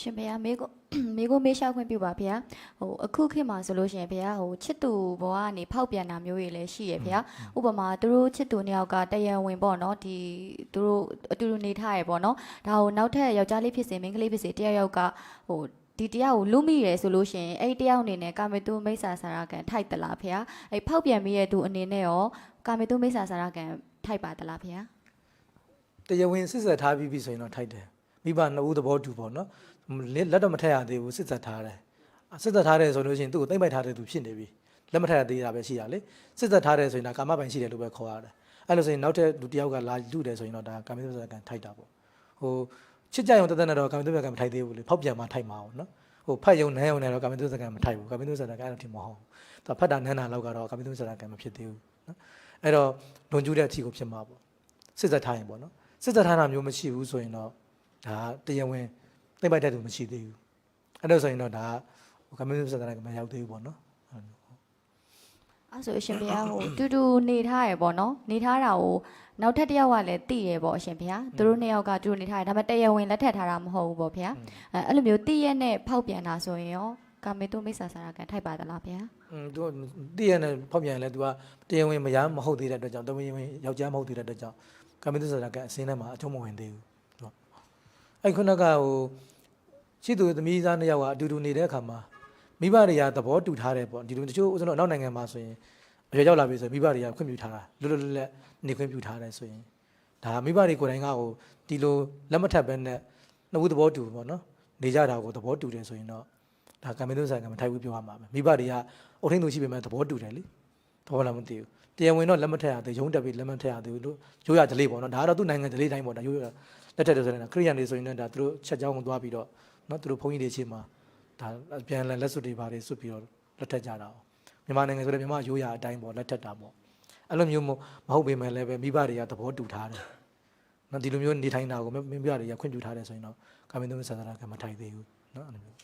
ရှင်ဖေမေကိုမေးလျှောက်ခွင့်ပြုပါဗျာဟိုအခုခေတ်မှာဆိုလို့ရှိရင်ဗျာဟိုချစ်သူဘဝကနေဖောက်ပြန်တာမျိုးတွေလည်းရှိရဗျာဥပမာသူတို့ချစ်သူနှစ်ယောက်ကတရားဝင်ပေါ့နော်ဒီသူတို့အတူတူနေထားရပေါ့နော်ဒါဟိုနောက်ထပ်ယောက်ျားလေးဖြစ်စေမိန်းကလေးဖြစ်စေတယောက်ကဟိုဒီတရားကိုလူမိရယ်ဆိုလို့ရှိရင်အဲ့တယောက်အနေနဲ့ကာမေတုမိစ္ဆာစာရကံထိုက်တလားဗျာအဲ့ဖောက်ပြန်ပြီးရဲ့သူအနေနဲ့ရောကာမေတုမိစ္ဆာစာရကံထိုက်ပါတလားဗျာတရားဝင်စစ်ဆက်ထားပြီးဆိုရင်တော့ထိုက်တယ်မိဘနှစ်ဦးသဘောတူပေါ့နော်လက်တော့မထက်ရသေးဘူးစစ်ဆက်ထားတယ်စစ်သက်ထားတယ်ဆိုလို့ရှိရင်သူ့ကိုသိမ့်ပိုက်ထားတဲ့သူဖြစ်နေပြီလက်မထက်ရသေးတာပဲရှိတာလေစစ်သက်ထားတယ်ဆိုရင်ဒါကာမပိုင်ရှိတယ်လို့ပဲခေါ်ရတယ်အဲ့လိုဆိုရင်နောက်ထပ်လူတစ်ယောက်ကလာလူတယ်ဆိုရင်တော့ဒါကာမိတုပ္ပဇာကံထိုက်တာပေါ့ဟိုချစ်ကြရုံတသက်နဲ့တော့ကာမိတုပ္ပဇာကံမထိုက်သေးဘူးလေဖောက်ပြန်မှထိုက်မှာပေါ့နော်ဟိုဖတ်ယုံနန်းယုံနဲ့တော့ကာမိတုပ္ပဇာကံမထိုက်ဘူးကာမိတုပ္ပဇာကံအဲ့လိုထင်မဟုတ်ဘူးသူဖတ်တာနန်းတာလောက်ကတော့ကာမိတုပ္ပဇာကံမဖြစ်သေးဘူးနော်အဲ့တော့လွန်ကျူးတဲ့အထီကိုဖြစ်မှာပေါ့စစ်သက်ထားရင်ပေါ့နော်စစ်သက်ထားတာမျိုးမရှိဘူးဆိုရင်တော့ဒါတရားဝင်သိမ့်ပိုက်တဲ့သူမရှိသေးဘူးအဲ့လိုဆိုရင်တော့ဒါကမင်းစတဲ့ကမရောက်သေးဘူးပေါ့နော်အဲ့ဆိုအရှင်ဘုရားဟိုတူတူနေထားရပေါ့နော်နေထားတာကိုနောက်ထပ်တစ်ယောက်ကလည်းသိရပေါ့အရှင်ဘုရားသူတို့နှစ်ယောက်ကတူတူနေထားရဒါပေမဲ့တရားဝင်လက်ထပ်ထားတာမဟုတ်ဘူးပေါ့ဘုရားအဲ့လိုမျိုးသိရနဲ့ဖောက်ပြန်တာဆိုရင်ရောကာမေတုမိစ္ဆာစာရကံထိုက်ပါသလားဘုရားသူသိရနဲ့ဖောက်ပြန်လဲသူကတရားဝင်မရမဟုတ်သေးတဲ့အတွက်ကြောင့်တရားဝင်ယောက်ျားမဟုတ်သေးတဲ့အတွက်ကြောင့်ကာမေတုစာရကံအစင်းထဲမှာအချုံးမဝင်သေးဘူးအဲ့ခုနကဟိုရှိသူသမီးသားနှစ်ယောက်ကအတူတူနေတဲ့အခါမှာမိဘတွေကသဘောတူထားတယ်ပေါ့ဒီလိုတချို့ဦးဇင်းတို့နောက်နိုင်ငံမှာဆိုရင်အရွယ်ရောက်လာပြီဆိုရင်မိဘတွေကခွင့်ပြုထားတာလွတ်လွတ်လပ်လပ်နေခွင့်ပြုထားတယ်ဆိုရင်ဒါမိဘတွေကိုယ်တိုင်ကဟိုဒီလိုလက်မထပ်ပဲနဲ့နှစ်ဦးသဘောတူပေါ့နော်နေကြတာကိုသဘောတူတယ်ဆိုရင်တော့ဒါကံမင်းတို့ဆိုင်ကမထိုက်ဘူးပြောရမှာပဲမိဘတွေကအုတ်ထင်းသူရှိပေမဲ့သဘောတူတယ်လေသဘောလားမသိဘူးတရားဝင်တော့လက်မထပ်ရသေးရုံးတက်ပြီးလက်မထပ်ရသေးဘူးလို့ရိုးရဒလေးပေါ့နော်ဒါကတော့သူ့နိုင်ငံဒလေးတိုင်းပေါ့ဒါရိုးရလက်ထက်တယ်ဆိုရင်ခရိယန်တွေဆိုရင်တော့ဒါသူတို့ချက်ကြောင်းကိုသွားပြီးတော့နော်သူတို့ဘုန်းကြီးတွေချင်းမှာဒါပြန်လက်စွပ်တွေပါတယ်စွပ်ပြီးတော့လက်ထက်ကြတာ။မြန်မာနိုင်ငံဆိုလည်းမြန်မာရိုးရာအတိုင်းပေါ့လက်ထက်တာပေါ့။အဲ့လိုမျိုးမဟုတ်ပေမဲ့လည်းပဲမိဘတွေကသဘောတူထားတယ်။နော်ဒီလိုမျိုးနေထိုင်တာကိုမိဘတွေကခွင့်ပြုထားတယ်ဆိုရင်တော့ကာမင်းသမီးဆန္ဒကမထိုင်သေးဘူးနော်အဲ့လိုမျိုး